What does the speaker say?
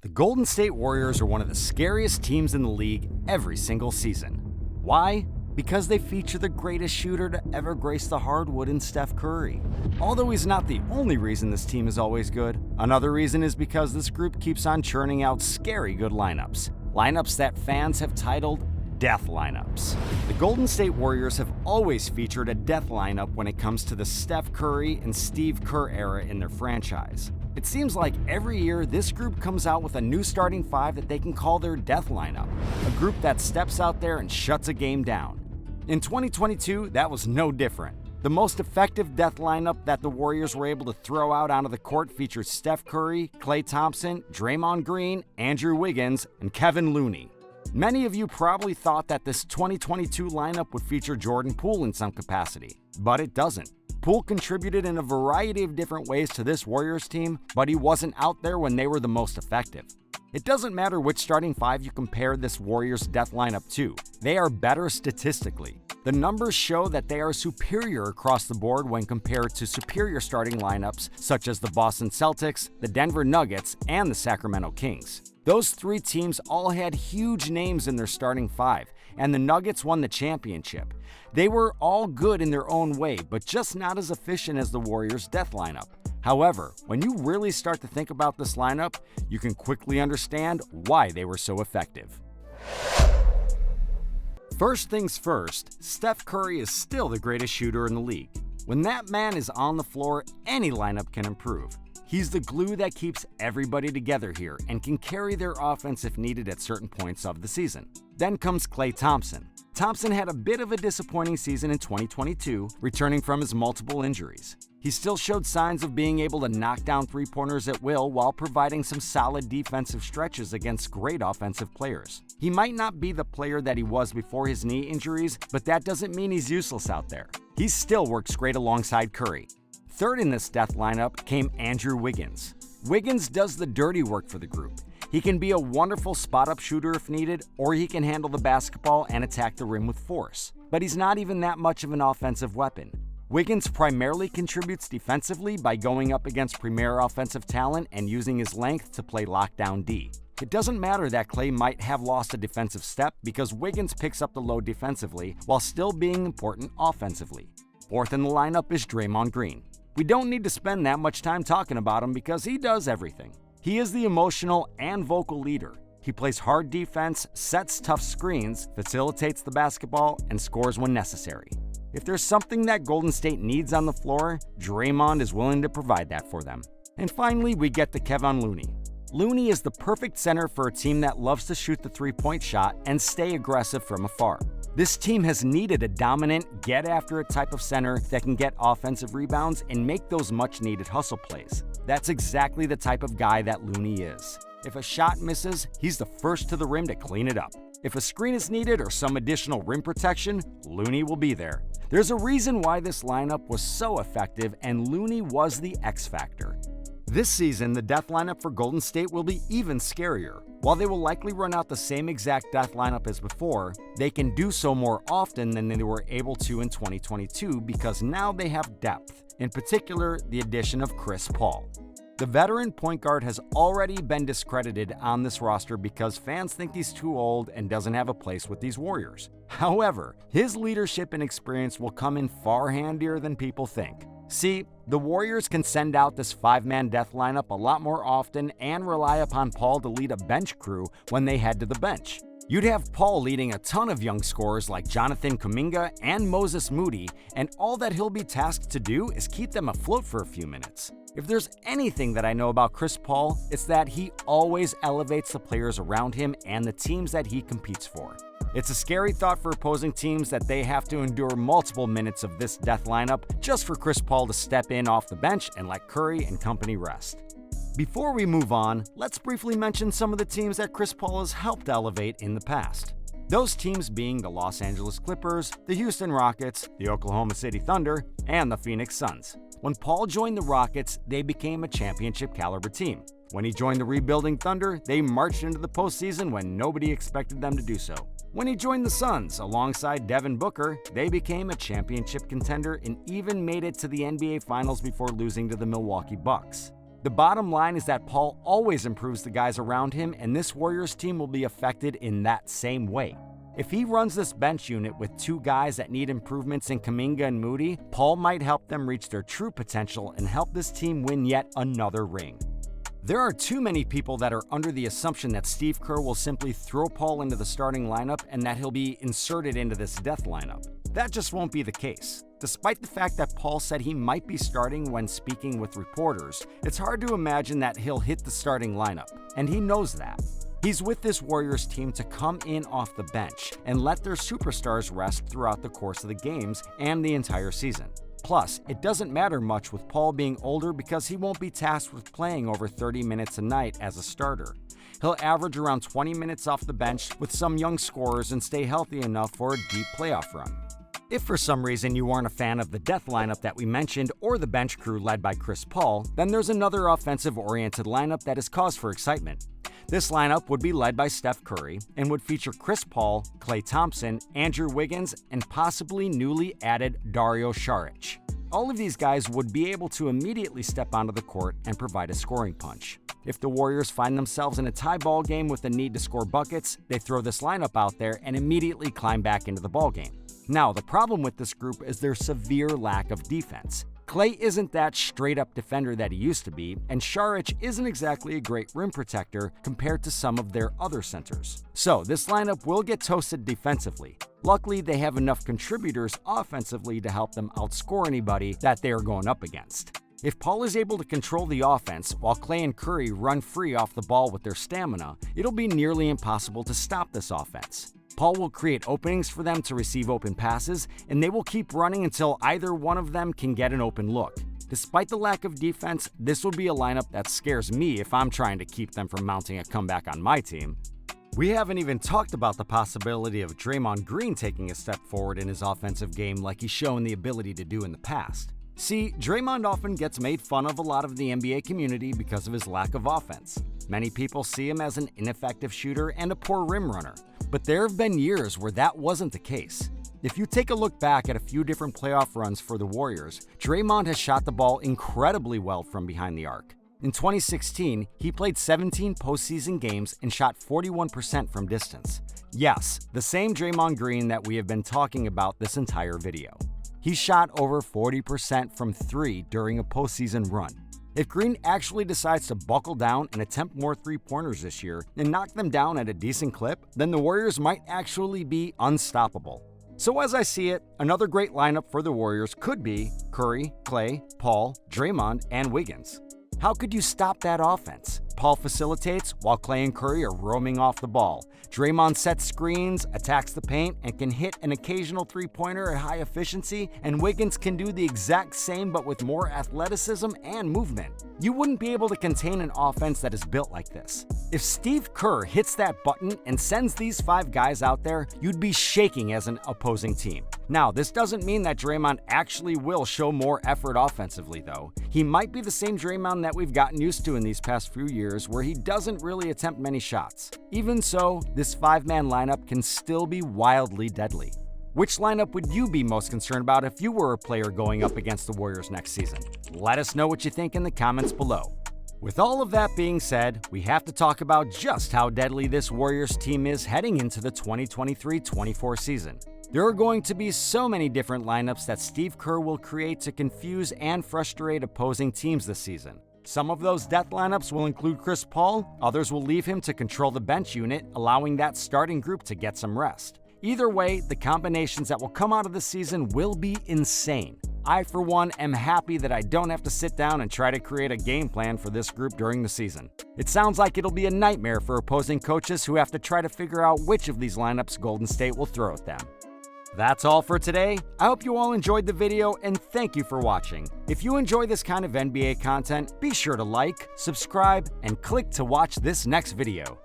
The Golden State Warriors are one of the scariest teams in the league every single season. Why? Because they feature the greatest shooter to ever grace the hardwood in Steph Curry. Although he's not the only reason this team is always good, another reason is because this group keeps on churning out scary good lineups. Lineups that fans have titled death lineups. The Golden State Warriors have always featured a death lineup when it comes to the Steph Curry and Steve Kerr era in their franchise. It seems like every year this group comes out with a new starting five that they can call their death lineup, a group that steps out there and shuts a game down. In 2022, that was no different. The most effective death lineup that the Warriors were able to throw out onto the court featured Steph Curry, Klay Thompson, Draymond Green, Andrew Wiggins, and Kevon Looney. Many of you probably thought that this 2022 lineup would feature Jordan Poole in some capacity, but it doesn't. Poole contributed in a variety of different ways to this Warriors team, but he wasn't out there when they were the most effective. It doesn't matter which starting five you compare this Warriors death lineup to, they are better statistically. The numbers show that they are superior across the board when compared to superior starting lineups such as the Boston Celtics, the Denver Nuggets, and the Sacramento Kings. Those three teams all had huge names in their starting five, and the Nuggets won the championship. They were all good in their own way, but just not as efficient as the Warriors' death lineup. However, when you really start to think about this lineup, you can quickly understand why they were so effective. First things first, Steph Curry is still the greatest shooter in the league. When that man is on the floor, any lineup can improve. He's the glue that keeps everybody together here and can carry their offense if needed at certain points of the season. Then comes Klay Thompson. Thompson had a bit of a disappointing season in 2022, returning from his multiple injuries. He still showed signs of being able to knock down three-pointers at will while providing some solid defensive stretches against great offensive players. He might not be the player that he was before his knee injuries, but that doesn't mean he's useless out there. He still works great alongside Curry. Third in this death lineup came Andrew Wiggins. Wiggins does the dirty work for the group. He can be a wonderful spot-up shooter if needed, or he can handle the basketball and attack the rim with force. But he's not even that much of an offensive weapon. Wiggins primarily contributes defensively by going up against premier offensive talent and using his length to play lockdown D. It doesn't matter that Klay might have lost a defensive step because Wiggins picks up the load defensively while still being important offensively. Fourth in the lineup is Draymond Green. We don't need to spend that much time talking about him because he does everything. He is the emotional and vocal leader. He plays hard defense, sets tough screens, facilitates the basketball, and scores when necessary. If there's something that Golden State needs on the floor, Draymond is willing to provide that for them. And finally, we get to Kevon Looney. Looney is the perfect center for a team that loves to shoot the three-point shot and stay aggressive from afar. This team has needed a dominant, get-after-it type of center that can get offensive rebounds and make those much-needed hustle plays. That's exactly the type of guy that Looney is. If a shot misses, he's the first to the rim to clean it up. If a screen is needed or some additional rim protection, Looney will be there. There's a reason why this lineup was so effective, and Looney was the X factor. This season, the death lineup for Golden State will be even scarier. While they will likely run out the same exact death lineup as before, they can do so more often than they were able to in 2022 because now they have depth, in particular the addition of Chris Paul. The veteran point guard has already been discredited on this roster because fans think he's too old and doesn't have a place with these Warriors. However, his leadership and experience will come in far handier than people think. See, the Warriors can send out this five-man death lineup a lot more often and rely upon Paul to lead a bench crew when they head to the bench. You'd have Paul leading a ton of young scorers like Jonathan Kuminga and Moses Moody, and all that he'll be tasked to do is keep them afloat for a few minutes. If there's anything that I know about Chris Paul, it's that he always elevates the players around him and the teams that he competes for. It's a scary thought for opposing teams that they have to endure multiple minutes of this death lineup just for Chris Paul to step in off the bench and let Curry and company rest. Before we move on, let's briefly mention some of the teams that Chris Paul has helped elevate in the past. Those teams being the Los Angeles Clippers, the Houston Rockets, the Oklahoma City Thunder, and the Phoenix Suns. When Paul joined the Rockets, they became a championship-caliber team. When he joined the rebuilding Thunder, they marched into the postseason when nobody expected them to do so. When he joined the Suns alongside Devin Booker, they became a championship contender and even made it to the NBA Finals before losing to the Milwaukee Bucks. The bottom line is that Paul always improves the guys around him, and this Warriors team will be affected in that same way. If he runs this bench unit with two guys that need improvements in Kuminga and Moody, Paul might help them reach their true potential and help this team win yet another ring. There are too many people that are under the assumption that Steve Kerr will simply throw Paul into the starting lineup and that he'll be inserted into this death lineup. That just won't be the case. Despite the fact that Paul said he might be starting when speaking with reporters, it's hard to imagine that he'll hit the starting lineup, and he knows that. He's with this Warriors team to come in off the bench and let their superstars rest throughout the course of the games and the entire season. Plus, it doesn't matter much with Paul being older because he won't be tasked with playing over 30 minutes a night as a starter. He'll average around 20 minutes off the bench with some young scorers and stay healthy enough for a deep playoff run. If for some reason you aren't a fan of the death lineup that we mentioned or the bench crew led by Chris Paul, then there's another offensive-oriented lineup that is cause for excitement. This lineup would be led by Steph Curry and would feature Chris Paul, Klay Thompson, Andrew Wiggins, and possibly newly added Dario Saric. All of these guys would be able to immediately step onto the court and provide a scoring punch. If the Warriors find themselves in a tie ball game with the need to score buckets, they throw this lineup out there and immediately climb back into the ball game. Now, the problem with this group is their severe lack of defense. Klay isn't that straight-up defender that he used to be, and Saric isn't exactly a great rim protector compared to some of their other centers. So, this lineup will get toasted defensively. Luckily, they have enough contributors offensively to help them outscore anybody that they are going up against. If Paul is able to control the offense while Klay and Curry run free off the ball with their stamina, it'll be nearly impossible to stop this offense. Paul will create openings for them to receive open passes, and they will keep running until either one of them can get an open look. Despite the lack of defense, this will be a lineup that scares me if I'm trying to keep them from mounting a comeback on my team. We haven't even talked about the possibility of Draymond Green taking a step forward in his offensive game like he's shown the ability to do in the past. See, Draymond often gets made fun of a lot of the NBA community because of his lack of offense. Many people see him as an ineffective shooter and a poor rim runner, but there have been years where that wasn't the case. If you take a look back at a few different playoff runs for the Warriors, Draymond has shot the ball incredibly well from behind the arc. In 2016, he played 17 postseason games and shot 41% from distance. Yes, the same Draymond Green that we have been talking about this entire video. He shot over 40% from three during a postseason run. If Green actually decides to buckle down and attempt more three-pointers this year and knock them down at a decent clip, then the Warriors might actually be unstoppable. So as I see it, another great lineup for the Warriors could be Curry, Klay, Paul, Draymond, and Wiggins. How could you stop that offense? Paul facilitates while Klay and Curry are roaming off the ball. Draymond sets screens, attacks the paint, and can hit an occasional three-pointer at high efficiency, and Wiggins can do the exact same but with more athleticism and movement. You wouldn't be able to contain an offense that is built like this. If Steve Kerr hits that button and sends these five guys out there, you'd be shaking as an opposing team. Now, this doesn't mean that Draymond actually will show more effort offensively, though. He might be the same Draymond that we've gotten used to in these past few years, where he doesn't really attempt many shots. Even so, this five-man lineup can still be wildly deadly. Which lineup would you be most concerned about if you were a player going up against the Warriors next season? Let us know what you think in the comments below. With all of that being said, we have to talk about just how deadly this Warriors team is heading into the 2023-24 season. There are going to be so many different lineups that Steve Kerr will create to confuse and frustrate opposing teams this season. Some of those death lineups will include Chris Paul, others will leave him to control the bench unit, allowing that starting group to get some rest. Either way, the combinations that will come out of the season will be insane. I, for one, am happy that I don't have to sit down and try to create a game plan for this group during the season. It sounds like it'll be a nightmare for opposing coaches who have to try to figure out which of these lineups Golden State will throw at them. That's all for today. I hope you all enjoyed the video and thank you for watching. If you enjoy this kind of NBA content, be sure to like, subscribe, and click to watch this next video.